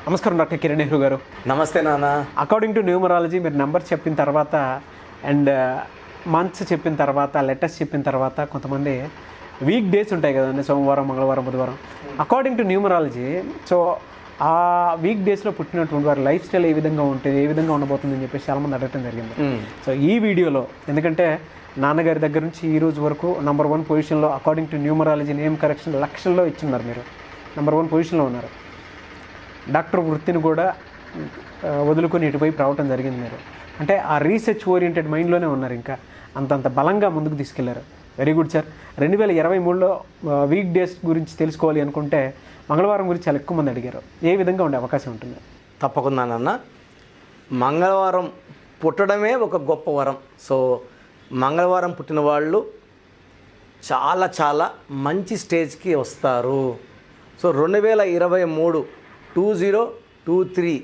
నమస్కారం డాక్టర్ కిరణ్ నెహ్రూ గారు. నమస్తే నాన్న. అకార్డింగ్ టు న్యూమరాలజీ మీరు నెంబర్ చెప్పిన తర్వాత అండ్ మంత్స్ చెప్పిన తర్వాత లెటర్స్ చెప్పిన తర్వాత కొంతమంది వీక్ డేస్ ఉంటాయి కదండి, సోమవారం, మంగళవారం, బుధవారం. అకార్డింగ్ టు న్యూమరాలజీ సో ఆ వీక్ డేస్లో పుట్టినటువంటి వారి లైఫ్ స్టైల్ ఏ విధంగా ఉంటుంది, ఏ విధంగా ఉండబోతుందని చెప్పేసి చాలామంది అడగటం జరిగింది. సో ఈ వీడియోలో ఎందుకంటే నాన్నగారి దగ్గర నుంచి ఈ రోజు వరకు నంబర్ 1 పొజిషన్లో according to numerology name correction లక్షల్లో ఇచ్చున్నారు. మీరు నంబర్ 1 పొజిషన్లో ఉన్నారు. డాక్టర్ వృత్తిని కూడా వదులుకొని ఇటువైపు రావటం జరిగింది. మీరు అంటే ఆ రీసెర్చ్ ఓరియంటెడ్ మైండ్లోనే ఉన్నారు. ఇంకా అంతంత బలంగా ముందుకు తీసుకెళ్లారు. Very good sir. 2023లో వీక్ డేస్ గురించి తెలుసుకోవాలి అనుకుంటే మంగళవారం గురించి చాలా ఎక్కువ మంది అడిగారు. ఏ విధంగా ఉండే అవకాశం ఉంటుంది? తప్పకుండా నాన్న. మంగళవారం పుట్టడమే ఒక గొప్ప వరం. సో మంగళవారం పుట్టిన వాళ్ళు చాలా చాలా మంచి స్టేజ్కి వస్తారు. సో 2023 2023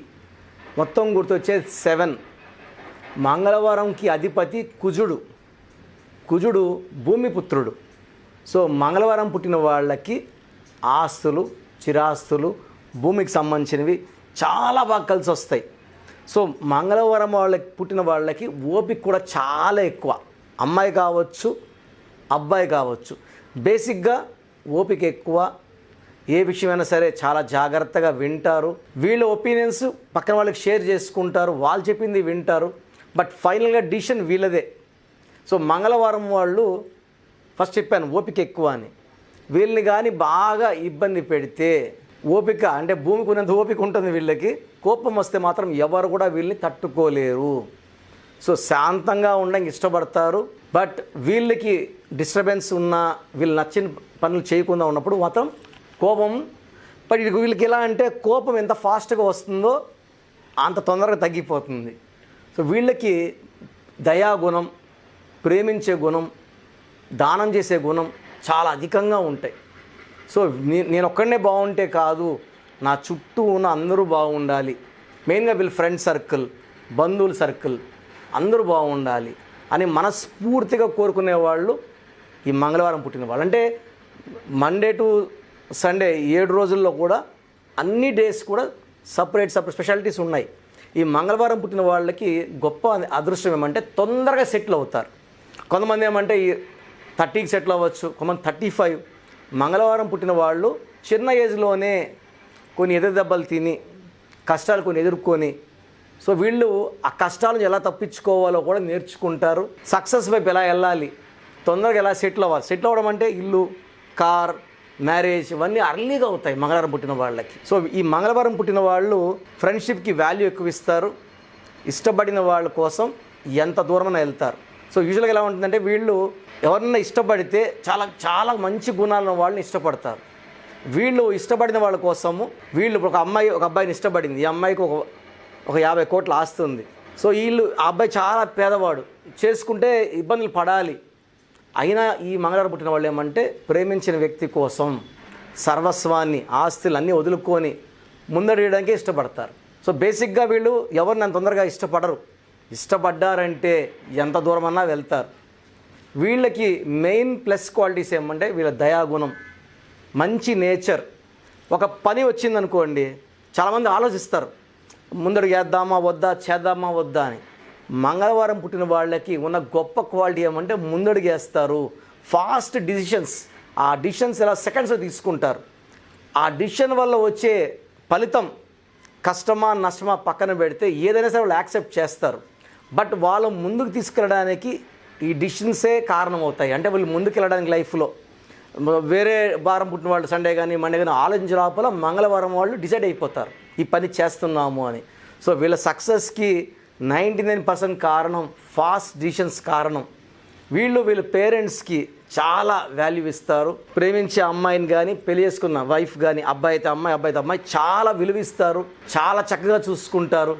మొత్తం గుర్తొచ్చే 7 మంగళవారంకి అధిపతి కుజుడు. కుజుడు భూమిపుత్రుడు. సో మంగళవారం పుట్టిన వాళ్ళకి ఆస్తులు, చిరాస్తులు, భూమికి సంబంధించినవి చాలా బాగా కలిసి వస్తాయి. సో మంగళవారం వాళ్ళకి పుట్టిన వాళ్ళకి ఓపిక కూడా చాలా ఎక్కువ. అమ్మాయి కావచ్చు, అబ్బాయి కావచ్చు, బేసిక్గా ఓపిక ఎక్కువ. ఏ విషయమైనా సరే చాలా జాగ్రత్తగా వింటారు. వీళ్ళ ఒపీనియన్స్ పక్కన వాళ్ళకి షేర్ చేసుకుంటారు. వాళ్ళు చెప్పింది వింటారు. బట్ ఫైనల్గా డిసిషన్ వీళ్ళదే. సో మంగళవారం వాళ్ళు ఫస్ట్ చెప్పాను ఓపిక ఎక్కువ అని. వీళ్ళని కానీ బాగా ఇబ్బంది పెడితే ఓపిక అంటే భూమికి ఉన్నంత ఓపిక ఉంటుంది వీళ్ళకి. కోపం వస్తే మాత్రం ఎవరు కూడా వీళ్ళని తట్టుకోలేరు. సో శాంతంగా ఉండడానికి ఇష్టపడతారు. బట్ వీళ్ళకి డిస్టర్బెన్స్ ఉన్నా, వీళ్ళు నచ్చిన పనులు చేయకుండా ఉన్నప్పుడు మాత్రం కోపం. బట్ వీళ్ళకి ఎలా అంటే కోపం ఎంత ఫాస్ట్గా వస్తుందో అంత తొందరగా తగ్గిపోతుంది. సో వీళ్ళకి దయాగుణం, ప్రేమించే గుణం, దానం చేసే గుణం చాలా అధికంగా ఉంటాయి. సో నేను ఒక్కడనే బాగుంటే కాదు, నా చుట్టూ ఉన్న అందరూ బాగుండాలి. మెయిన్గా వీళ్ళ ఫ్రెండ్ సర్కిల్, బంధువుల సర్కిల్ అందరూ బాగుండాలి అని మనస్ఫూర్తిగా కోరుకునే వాళ్ళు ఈ మంగళవారం పుట్టిన వాళ్ళు. అంటే మండే టు సండే 7 రోజుల్లో కూడా అన్ని డేస్ కూడా సపరేట్ స్పెషాలిటీస్ ఉన్నాయి. ఈ మంగళవారం పుట్టిన వాళ్ళకి గొప్ప అదృష్టం ఏమంటే తొందరగా సెటిల్ అవుతారు. కొంతమంది ఏమంటే 30కి సెటిల్ అవ్వచ్చు, కొంతమంది 35. మంగళవారం పుట్టిన వాళ్ళు చిన్న ఏజ్లోనే కొన్ని ఎదురు దెబ్బలు తిని కష్టాలు కొన్ని ఎదుర్కొని, సో వీళ్ళు ఆ కష్టాలను ఎలా తప్పించుకోవాలో కూడా నేర్చుకుంటారు. సక్సెస్ వైపు ఎలా వెళ్ళాలి, తొందరగా ఎలా సెటిల్ అవ్వాలి. సెటిల్ అవ్వడం అంటే ఇల్లు, కార్, మ్యారేజ్ ఇవన్నీ అర్లీగా అవుతాయి మంగళవారం పుట్టిన వాళ్ళకి. సో ఈ మంగళవారం పుట్టిన వాళ్ళు ఫ్రెండ్షిప్కి వాల్యూ ఎక్కువ ఇస్తారు. ఇష్టపడిన వాళ్ళ కోసం ఎంత దూరమైనా వెళ్తారు. సో యూజువల్గా ఎలా ఉంటుందంటే వీళ్ళు ఎవరన్నా ఇష్టపడితే చాలా చాలా మంచి గుణాలను వాళ్ళని ఇష్టపడతారు. వీళ్ళు ఇష్టపడిన వాళ్ళ కోసము వీళ్ళు ఒక అబ్బాయిని ఇష్టపడింది. ఈ అమ్మాయికి ఒక 50 కోట్ల ఆస్తి ఉంది. సో ఆ అబ్బాయి చాలా పేదవాడు, చేసుకుంటే ఇబ్బందులు పడాలి. అయినా ఈ మంగళవారం పుట్టిన వాళ్ళు ఏమంటే ప్రేమించిన వ్యక్తి కోసం సర్వస్వాన్ని, ఆస్తులు అన్నీ వదులుకొని ముందడియడానికే ఇష్టపడతారు. సో బేసిక్గా వీళ్ళు ఎవరిని అంత తొందరగా ఇష్టపడరు. ఇష్టపడ్డారంటే ఎంత దూరమన్నా వెళ్తారు. వీళ్ళకి మెయిన్ ప్లస్ క్వాలిటీస్ ఏమంటే వీళ్ళ దయాగుణం, మంచి నేచర్. ఒక పని వచ్చిందనుకోండి, చాలామంది ఆలోచిస్తారు ముందడుగు వేద్దామా వద్దా, చేద్దామా వద్దా అని. మంగళవారం పుట్టిన వాళ్ళకి ఉన్న గొప్ప క్వాలిటీ ఏమంటే ముందడుగు వేస్తారు. Fast decisions. ఆ డిసిషన్స్ ఎలా సెకండ్స్లో తీసుకుంటారు. ఆ డిసిషన్ వల్ల వచ్చే ఫలితం కష్టమా నష్టమా పక్కన పెడితే ఏదైనా సరే వాళ్ళు యాక్సెప్ట్ చేస్తారు. బట్ వాళ్ళు ముందుకు తీసుకెళ్ళడానికి ఈ డిసిషన్సే కారణం అవుతాయి. అంటే వీళ్ళు ముందుకు వెళ్ళడానికి లైఫ్లో వేరే వారం పుట్టిన వాళ్ళు సండే కానీ మండే కానీ ఆలోచించే లోపల మంగళవారం వాళ్ళు డిసైడ్ అయిపోతారు ఈ పని చేస్తున్నాము అని. సో వీళ్ళ సక్సెస్కి 99% కారణం ఫాస్ట్ డిసిషన్స్ కారణం. వీళ్ళ పేరెంట్స్కి చాలా వాల్యూ ఇస్తారు. ప్రేమించే అమ్మాయిని కానీ పెళ్లి చేసుకున్న వైఫ్ కానీ అబ్బాయి అయితే అమ్మాయి చాలా విలువిస్తారు. చాలా చక్కగా చూసుకుంటారు.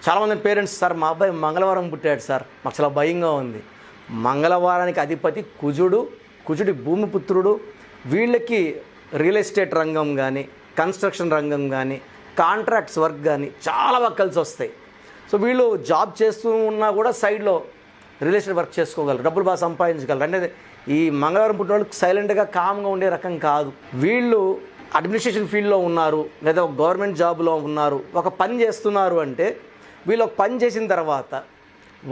చాలామంది పేరెంట్స్, సార్ మా అబ్బాయి మంగళవారం పుట్టాడు సార్, మాకు చాలా భయంగా ఉంది. మంగళవారానికి అధిపతి కుజుడి భూమిపుత్రుడు. వీళ్ళకి రియల్ ఎస్టేట్ రంగం కానీ, కన్స్ట్రక్షన్ రంగం కానీ, కాంట్రాక్ట్స్ వర్క్ కానీ చాలా బాగా కలిసి వస్తాయి. సో వీళ్ళు జాబ్ చేస్తూ ఉన్నా కూడా సైడ్లో రియల్ ఎస్టేట్ వర్క్ చేసుకోగలరు, డబ్బులు బాగా సంపాదించగలరు. అంటే ఈ మంగళవారం పుట్టిన వాళ్ళకి సైలెంట్గా కామ్గా ఉండే రకం కాదు. వీళ్ళు అడ్మినిస్ట్రేషన్ ఫీల్డ్లో ఉన్నారు, లేదా ఒక గవర్నమెంట్ జాబ్లో ఉన్నారు, ఒక పని చేస్తున్నారు అంటే వీళ్ళు ఒక పని చేసిన తర్వాత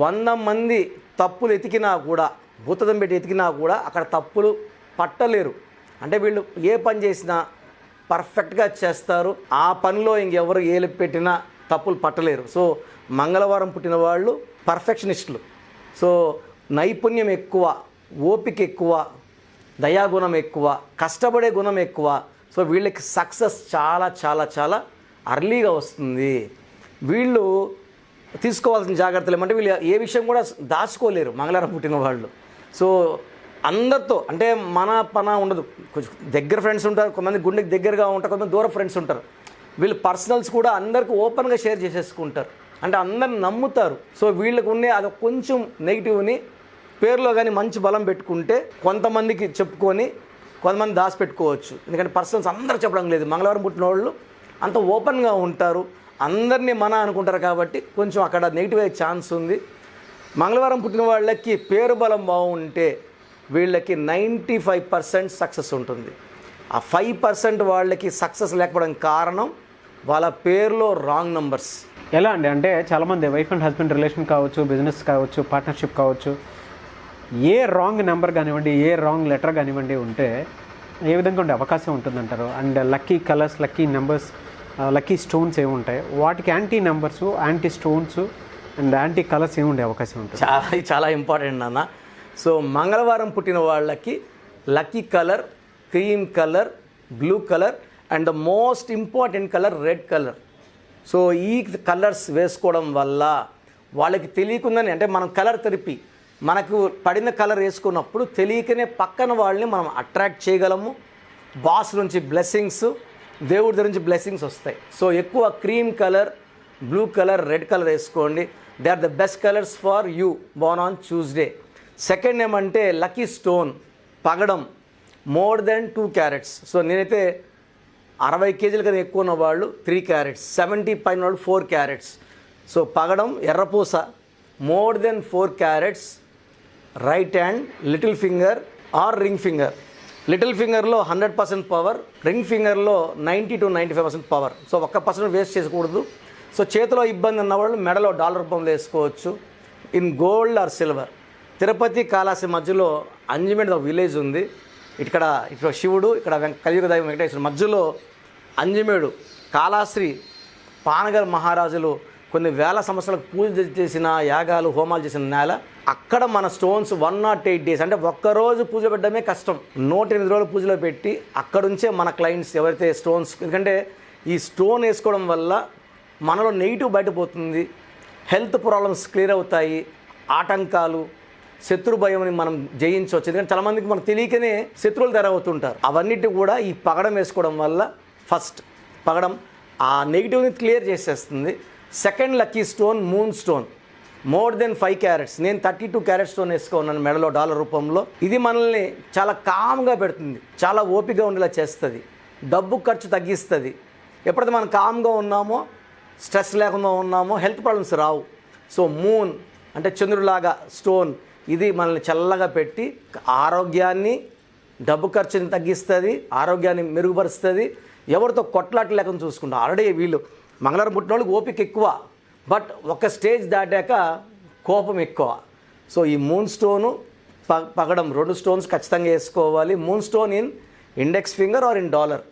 100 మంది తప్పులు ఎతికినా కూడా, భూతదం పెట్టి ఎతికినా కూడా అక్కడ తప్పులు పట్టలేరు. అంటే వీళ్ళు ఏ పని చేసినా పర్ఫెక్ట్గా చేస్తారు. ఆ పనిలో ఇంకెవరు ఏలు పెట్టినా తప్పులు పట్టలేరు. సో మంగళవారం పుట్టిన వాళ్ళు పర్ఫెక్షనిస్టులు. సో నైపుణ్యం ఎక్కువ, ఓపిక ఎక్కువ, దయాగుణం ఎక్కువ, కష్టపడే గుణం ఎక్కువ. సో వీళ్ళకి సక్సెస్ చాలా చాలా చాలా అర్లీగా వస్తుంది. వీళ్ళు తీసుకోవాల్సిన జాగ్రత్తలు ఏమంటే వీళ్ళు ఏ విషయం కూడా దాచుకోలేరు మంగళవారం పుట్టిన వాళ్ళు. సో అందరితో అంటే మన పన ఉండదు. కొంచెం దగ్గర ఫ్రెండ్స్ ఉంటారు, కొంతమంది గుండెకి దగ్గరగా ఉంటారు, కొంతమంది దూర ఫ్రెండ్స్ ఉంటారు. వీళ్ళు పర్సనల్స్ కూడా అందరికీ ఓపెన్గా షేర్ చేసేసుకుంటారు, అంటే అందరిని నమ్ముతారు. సో వీళ్ళకు ఉండే అది కొంచెం నెగిటివ్ని పేరులో కానీ మంచి బలం పెట్టుకుంటే కొంతమందికి చెప్పుకొని కొంతమంది దాచిపెట్టుకోవచ్చు. ఎందుకంటే పర్సనల్స్ అందరూ చెప్పడం లేదు. మంగళవారం పుట్టిన వాళ్ళు అంత ఓపెన్గా ఉంటారు, అందరినీ మన అనుకుంటారు కాబట్టి కొంచెం అక్కడ నెగిటివ్ అయ్యే ఛాన్స్ ఉంది. మంగళవారం పుట్టిన వాళ్ళకి పేరు బలం బాగుంటే వీళ్ళకి 95% సక్సెస్ ఉంటుంది. ఆ 5% వాళ్ళకి సక్సెస్ లేకపోవడం కారణం వాళ్ళ పేరులో రాంగ్ నంబర్స్. ఎలా అండి అంటే చాలామంది వైఫ్ అండ్ హస్బెండ్ రిలేషన్ కావచ్చు, బిజినెస్ కావచ్చు, పార్ట్నర్షిప్ కావచ్చు, ఏ రాంగ్ నెంబర్ కానివ్వండి, ఏ రాంగ్ లెటర్ కానివ్వండి ఉంటే ఏ విధంగా ఉండే అవకాశం ఉంటుందంటారు? And lucky colours, lucky numbers, lucky stones ఏముంటాయి, వాటికి anti numbers, anti stones and anti colours ఏముండే అవకాశం ఉంటుంది? చాలా ఇంపార్టెంట్ నాన్న. సో మంగళవారం పుట్టిన వాళ్ళకి lucky colour cream colour, blue colour and the most important colour red colour. So ఈ కలర్స్ వేసుకోవడం వల్ల వాళ్ళకి తెలియకుండానే, అంటే మనం కలర్ థెరపీ, మనకు పడిన కలర్ వేసుకున్నప్పుడు తెలియకనే పక్కన వాళ్ళని మనం అట్రాక్ట్ చేయగలము. బాస్ నుంచి బ్లెస్సింగ్స్, దేవుడి దగ్గర నుంచి బ్లెస్సింగ్స్ వస్తాయి. సో ఎక్కువ cream colour, blue colour, red colour వేసుకోండి. They are the best colours for you born on Tuesday. Second ఏమంటే లక్కీ స్టోన్ పగడం, మోర్ దెన్ 2 క్యారెట్స్. సో నేనైతే 60 కేజీల కన్నా ఎక్కువ ఉన్న వాళ్ళు 3 క్యారెట్స్, 70 పైన వాళ్ళు 4 క్యారెట్స్. సో పగడం, ఎర్రపూస, more than 4 carats, right hand, little finger or ring finger. Little ఫింగర్లో 100% పవర్, రింగ్ ఫింగర్లో 90 to 95% పవర్. సో 1% వేస్ట్ చేసుకోకూడదు. సో చేతిలో ఇబ్బంది ఉన్నవాళ్ళు మెడలో డాలర్ రూపంలో వేసుకోవచ్చు, in gold or silver. Tirupati కాళాసి మధ్యలో అంజిమేడ్ ఒక విలేజ్ ఉంది. ఇక్కడ శివుడు, ఇక్కడ కలియుగ దైవం వెంకటేశ్వరుడు, మధ్యలో అంజిమేడు కాళాశ్రీ పానగల్ మహారాజులు కొన్ని వేల సంవత్సరాలకు పూజ చేసిన, యాగాలు హోమాలు చేసిన నేల. అక్కడ మన స్టోన్స్ 108 days, అంటే ఒక్కరోజు పూజ పెట్టడమే కష్టం, 108 రోజులు పూజలో పెట్టి అక్కడ నుంచే మన క్లయింట్స్ ఎవరైతే స్టోన్స్, ఎందుకంటే ఈ స్టోన్ వేసుకోవడం వల్ల మనలో నెగిటివ్ బయటపోతుంది, హెల్త్ ప్రాబ్లమ్స్ క్లియర్ అవుతాయి, ఆటంకాలు, శత్రు భయంని మనం జయించవచ్చు. ఎందుకంటే చాలామందికి మనకు తెలియకనే శత్రువులు తయారవుతుంటారు. అవన్నిటి కూడా ఈ పగడం వేసుకోవడం వల్ల ఫస్ట్ పగడం ఆ నెగిటివ్ని క్లియర్ చేసేస్తుంది. Second lucky stone moon stone, more than 5 carats. నేను 32 క్యారెట్ స్టోన్ వేసుకున్నాను మెడలో డాలర్ రూపంలో. ఇది మనల్ని చాలా కామ్గా పెడుతుంది, చాలా ఓపికగా ఉండేలా చేస్తుంది, డబ్బు ఖర్చు తగ్గిస్తుంది. ఎప్పుడైతే మనం కామ్గా ఉన్నామో, స్ట్రెస్ లేకుండా ఉన్నామో, హెల్త్ ప్రాబ్లమ్స్ రావు. సో మూన్ అంటే చంద్రుడిలాగా స్టోన్, ఇది మనల్ని చల్లగా పెట్టి ఆరోగ్యాన్ని, డబ్బు ఖర్చుని తగ్గిస్తుంది, ఆరోగ్యాన్ని మెరుగుపరుస్తుంది, ఎవరితో కొట్లాట లేకుండా చూసుకుంటాం. ఆల్రెడీ వీళ్ళు మంగళవారం పుట్టిన వాళ్ళకి ఓపిక ఎక్కువ, బట్ ఒక స్టేజ్ దాటాక కోపం ఎక్కువ. సో ఈ మూన్ స్టోను, పగడం, 2 స్టోన్స్ ఖచ్చితంగా వేసుకోవాలి. Moon stone in index finger are in dollar.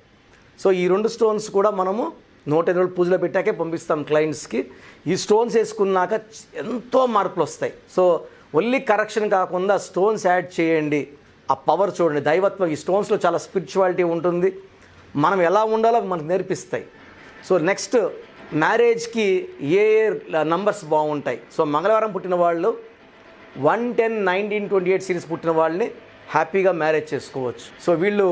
So ఈ 2 స్టోన్స్ కూడా మనము 108 రోజులు పూజలో పెట్టాకే పంపిస్తాం క్లయింట్స్కి. ఈ స్టోన్స్ వేసుకున్నాక ఎంతో మార్పులు వస్తాయి. సో ఓన్లీ కరెక్షన్ కాకుండా స్టోన్స్ యాడ్ చేయండి, ఆ పవర్ చూడండి, దైవత్వం. ఈ స్టోన్స్లో చాలా స్పిరిచువాలిటీ ఉంటుంది, మనం ఎలా ఉండాలో మనకు నేర్పిస్తాయి. సో నెక్స్ట్ మ్యారేజ్కి ఏ నంబర్స్ బాగుంటాయి? సో మంగళవారం పుట్టిన వాళ్ళు 1, 10, 19, 28 సిరీస్ పుట్టిన వాళ్ళని హ్యాపీగా మ్యారేజ్ చేసుకోవచ్చు. సో వీళ్ళు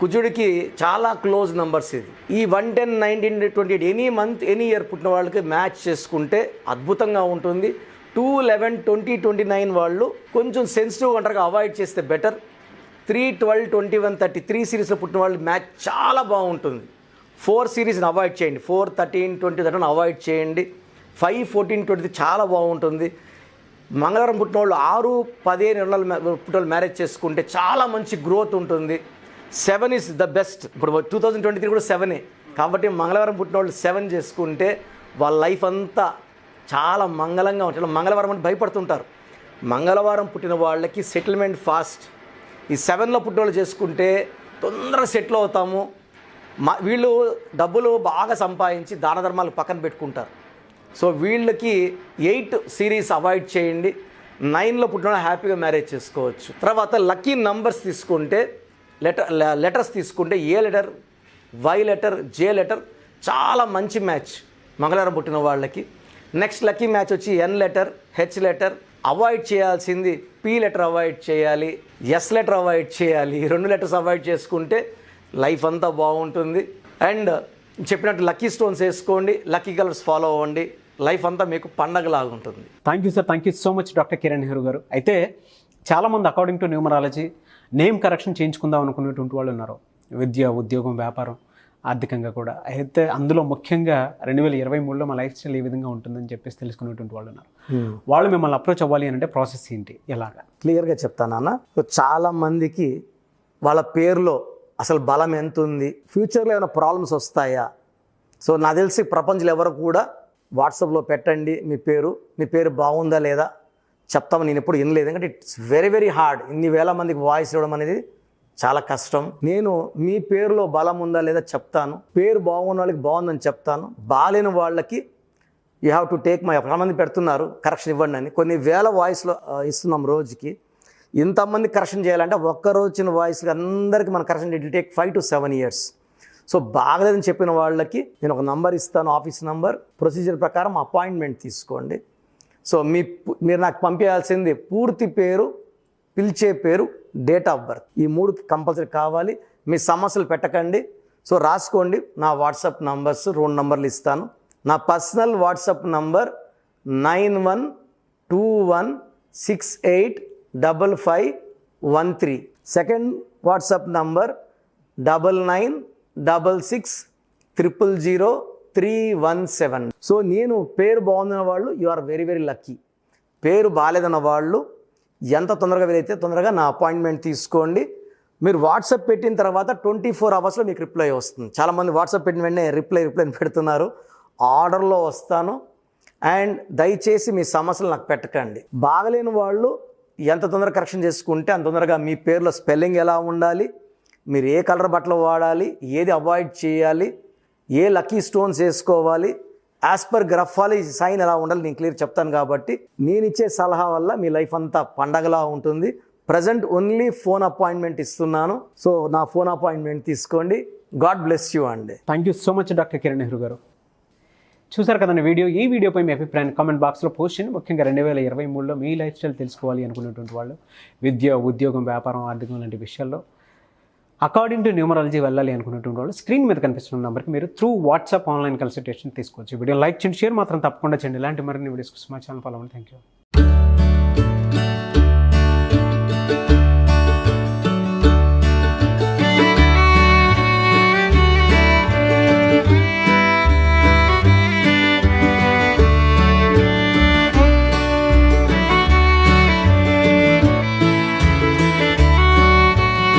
కుజుడికి చాలా క్లోజ్ నంబర్స్ ఇది. ఈ 1, 10, 19, 28 ఎనీ మంత్, ఎనీ ఇయర్ పుట్టిన వాళ్ళకి మ్యాచ్ చేసుకుంటే అద్భుతంగా ఉంటుంది. 2, 11, 20, 29 వాళ్ళు కొంచెం సెన్సిటివ్గా ఉంటారు, అవాయిడ్ చేస్తే బెటర్. 3, 12, 21, 33 సిరీస్లో పుట్టిన వాళ్ళు మ్యాచ్ చాలా బాగుంటుంది. 4 సిరీస్ని అవాయిడ్ చేయండి, 4, 13, 20 అవాయిడ్ చేయండి. 5, 14, 20 చాలా బాగుంటుంది. మంగళవారం పుట్టిన వాళ్ళు 6, 15 పుట్టిన వాళ్ళు మ్యారేజ్ చేసుకుంటే చాలా మంచి గ్రోత్ ఉంటుంది. 7 ఈజ్ ద బెస్ట్. ఇప్పుడు 2023 కూడా 7 కాబట్టి మంగళవారం పుట్టిన వాళ్ళు 7 చేసుకుంటే వాళ్ళ లైఫ్ అంతా చాలా మంగళంగా ఉంటుంది. మంగళవారం అంటే భయపడుతుంటారు. మంగళవారం పుట్టిన వాళ్ళకి సెటిల్మెంట్ ఫాస్ట్. ఈ 7లో పుట్టిన వాళ్ళు చేసుకుంటే తొందరగా సెటిల్ అవుతాము. వీళ్ళు డబ్బులు బాగా సంపాదించి దాన ధర్మాలు పక్కన పెట్టుకుంటారు. సో వీళ్ళకి 8 సిరీస్ అవాయిడ్ చేయండి. 9లో పుట్టిన హ్యాపీగా మ్యారేజ్ చేసుకోవచ్చు. తర్వాత లక్కీ నంబర్స్ తీసుకుంటే లెటర్స్ తీసుకుంటే A letter, Y letter, J letter చాలా మంచి మ్యాచ్ మంగళవారం పుట్టిన వాళ్ళకి. నెక్స్ట్ లక్కీ మ్యాచ్ వచ్చి N letter, H letter. Avoid చేయాల్సింది పి లెటర్ అవాయిడ్ చేయాలి, ఎస్ లెటర్ అవాయిడ్ చేయాలి. 2 లెటర్స్ అవాయిడ్ చేసుకుంటే లైఫ్ అంతా బాగుంటుంది. అండ్ చెప్పినట్టు లక్కీ స్టోన్స్ వేసుకోండి, లక్కీ కలర్స్ ఫాలో అవ్వండి. లైఫ్ అంతా మీకు పండగలాగా ఉంటుంది. Thank you sir, thank you so much doctor Kiran Nehru గారు. అయితే చాలామంది according to numerology name correction చేయించుకుందాం అనుకునేటువంటి వాళ్ళు ఉన్నారు. విద్య, ఉద్యోగం, వ్యాపారం, ఆర్థికంగా కూడా. అయితే అందులో ముఖ్యంగా 2023లో మా లైఫ్ స్టైల్ ఏ విధంగా ఉంటుందని చెప్పేసి తెలుసుకునేటువంటి వాళ్ళు ఉన్నారు. వాళ్ళు మిమ్మల్ని అప్రోచ్ అవ్వాలి అని అంటే ప్రాసెస్ ఏంటి, ఎలాగా? క్లియర్గా చెప్తాను అన్న. చాలామందికి వాళ్ళ పేరులో అసలు బలం ఎంత ఉంది, ఫ్యూచర్లో ఏమైనా ప్రాబ్లమ్స్ వస్తాయా. సో నాకు తెలిసి ప్రపంచంలో ఎవరు కూడా వాట్సాప్లో పెట్టండి మీ పేరు బాగుందా లేదా చెప్తాము. నేను ఎప్పుడు వినలేదు. ఎందుకంటే ఇట్స్ వెరీ వెరీ హార్డ్. ఇన్ని వేల మందికి వాయిస్ ఇవ్వడం అనేది చాలా కష్టం. నేను మీ పేరులో బలం ఉందా లేదా చెప్తాను. పేరు బాగున్న వాళ్ళకి బాగుందని చెప్తాను. బాగాలేని వాళ్ళకి you have to take my. చాలామంది పెడుతున్నారు కరెక్షన్ ఇవ్వండి అని. కొన్ని వేల వాయిస్లో ఇస్తున్నాం రోజుకి. ఇంతమంది కరెక్షన్ చేయాలంటే ఒక్కరోజు వచ్చిన వాయిస్కి అందరికీ మన correction it will take 5 to 7 years. So బాగలేదని చెప్పిన వాళ్ళకి నేను ఒక నంబర్ ఇస్తాను, ఆఫీస్ నంబర్. ప్రొసీజర్ ప్రకారం అపాయింట్మెంట్ తీసుకోండి. సో మీరు నాకు పంపించాల్సింది పూర్తి పేరు, పిలిచే పేరు, డేట్ ఆఫ్ బర్త్. ఈ 3 కంపల్సరీ కావాలి. మీ సమస్యలు పెట్టకండి. సో రాసుకోండి. నా వాట్సాప్ నంబర్స్ 2 నంబర్లు ఇస్తాను. నా personal WhatsApp number 9121685513. Second WhatsApp number 9966000317. So నేను పేరు బాగుందన్న వాళ్ళు you are very very lucky. పేరు బాగాలేదన్న వాళ్ళు ఎంత తొందరగా వీలైతే తొందరగా నా అపాయింట్మెంట్ తీసుకోండి. మీరు వాట్సాప్ పెట్టిన తర్వాత 24 అవర్స్లో మీకు రిప్లై వస్తుంది. చాలామంది వాట్సాప్ పెట్టిన వెంటనే రిప్లై పెడుతున్నారు. ఆర్డర్లో వస్తాను. అండ్ దయచేసి మీ సమస్యలు నాకు పెట్టకండి. బాగలేని వాళ్ళు ఎంత తొందరగా కరెక్షన్ చేసుకుంటే అంత తొందరగా మీ పేరులో స్పెల్లింగ్ ఎలా ఉండాలి, మీరు ఏ కలర్ బట్టలు వాడాలి, ఏది అవాయిడ్ చేయాలి, ఏ లక్కీ స్టోన్స్ వేసుకోవాలి, యాజ్ పర్ గ్రఫాలజీ సైన్ ఎలా ఉండాలి నేను క్లియర్ చెప్తాను. కాబట్టి నేను ఇచ్చే సలహా వల్ల మీ లైఫ్ అంతా పండగలా ఉంటుంది. ప్రజెంట్ ఓన్లీ ఫోన్ అపాయింట్మెంట్ ఇస్తున్నాను. సో నా ఫోన్ అపాయింట్మెంట్ తీసుకోండి. గాడ్ బ్లెస్ యూ అండి. Thank you so much doctor Kiran Nehru గారు. చూసారు కదండి వీడియో. ఈ వీడియోపై మీ అభిప్రాయాన్ని కామెంట్ బాక్స్లో పోస్ట్ చేయండి. ముఖ్యంగా 2023లో మీ లైఫ్ స్టైల్ తెలుసుకోవాలి అనుకునేటువంటి వాళ్ళు విద్య, ఉద్యోగం, వ్యాపారం, ఆర్థికం లాంటి విషయాల్లో అకార్డింగ్ టు న్యూమరాలజీ వెళ్ళాలి అనుకునేటువంటి వాళ్ళు స్క్రీన్ మీద కనిపిస్తున్న నెంబర్కి మీరు త్రూ వాట్సాప్ ఆన్లైన్ కన్సల్టేషన్ తీసుకోవచ్చు. వీడియో లైక్ చేయండి, షేర్ మాత్రం తప్పకుండా చేయండి. ఇలాంటి మరిన్ని వీడియోస్ కోసం మా ఛానల్ ఫాలో అవ్వండి. Thank you.